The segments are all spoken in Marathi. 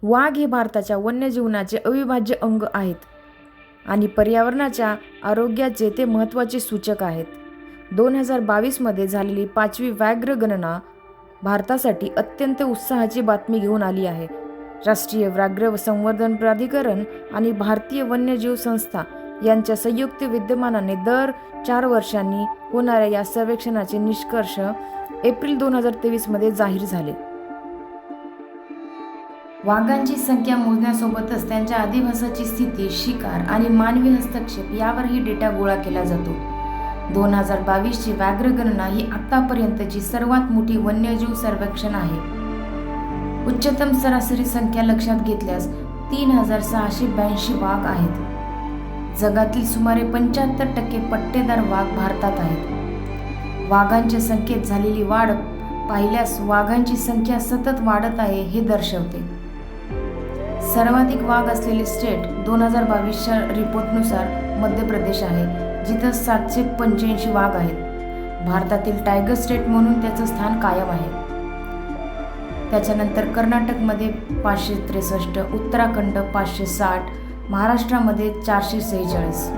वाघ हे भारताच्या वन्यजीवनाचे अविभाज्य अंग आहेत आणि पर्यावरणाच्या आरोग्याचे ते महत्त्वाचे सूचक आहेत. 2022 झालेली 5वी व्याघ्र गणना भारतासाठी अत्यंत उत्साहाची बातमी घेऊन आली आहे. राष्ट्रीय व्याघ्र संवर्धन प्राधिकरण आणि भारतीय वन्यजीव संस्था यांच्या संयुक्त विद्यमानाने दर 4 वर्षांनी होणाऱ्या या सर्वेक्षणाचे निष्कर्ष एप्रिल 2023 जाहीर झाले. वाघांची संख्या मोजण्यासोबतच त्यांच्या अधिवासाची स्थिती, शिकार आणि मानवी हस्तक्षेप यावरही डेटा गोळा केला जातो. 2022ची व्याघ्र गणना ही आतापर्यंतची सर्वात मोठी वन्यजीव सर्वेक्षण आहे. उच्चतम सरासरी संख्या लक्षात घेतल्यास 3682 वाघ आहेत. जगातील सुमारे 75% पट्टेदार वाघ भारतात आहेत. वाघांच्या संख्येत झालेली वाढ पाहिल्यास वाघांची संख्या सतत वाढत आहे हे दर्शवते. सर्वाधिक वाघ असलेले स्टेट 2022च्या रिपोर्टनुसार मध्य प्रदेश आहे, जिथं 785 वाघ आहेत. भारतातील टायगर स्टेट म्हणून त्याचं स्थान कायम आहे. त्याच्यानंतर कर्नाटकमध्ये 563, उत्तराखंड 560, महाराष्ट्रामध्ये 446.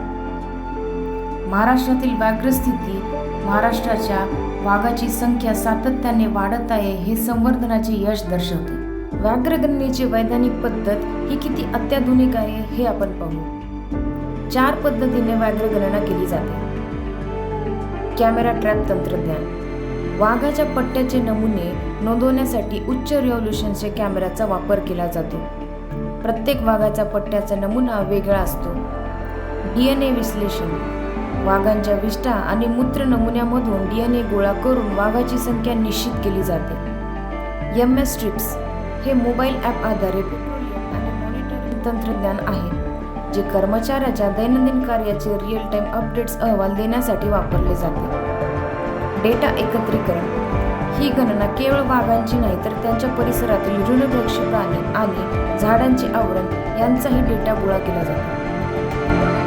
महाराष्ट्रातील व्याघ्र स्थिती, महाराष्ट्राच्या वाघाची संख्या सातत्याने वाढत आहे हे संवर्धनाचे यश दर्शवते. व्याघ्र गणनेची वैज्ञानिक पद्धत ही किती अत्याधुनिक आहे हे आपण पाहू. 4 पद्धतीने व्याघ्र गणना केली जाते. कॅमेरा ट्रॅप तंत्रज्ञान. वाघाच्या पट्ट्याचे नमुने नोंदवण्यासाठी उच्च रिझोल्यूशनच्या कॅमेऱ्याचा वापर केला जातो. प्रत्येक वाघाचा पट्ट्याचा नमुना वेगळा असतो. DNA विश्लेषण. वाघांच्या विष्ठा आणि मूत्र नमुन्यामधून DNA गोळा करून वाघाची संख्या निश्चित केली जाते. MS स्ट्रिप्स हे मोबाईल ॲप आधारित पेट्रोलियम आणि मॉनिटरिंग तंत्रज्ञान आहे, जे कर्मचाऱ्याच्या दैनंदिन कार्याचे रिअल टाइम अपडेट्स अहवाल देण्यासाठी वापरले जाते. डेटा एकत्रीकरण. ही गणना केवळ वाघांची नाही तर त्यांच्या परिसरातील तृणभक्षी प्राणी आणि झाडांचे आवरण यांचाही डेटा गोळा केला जातो.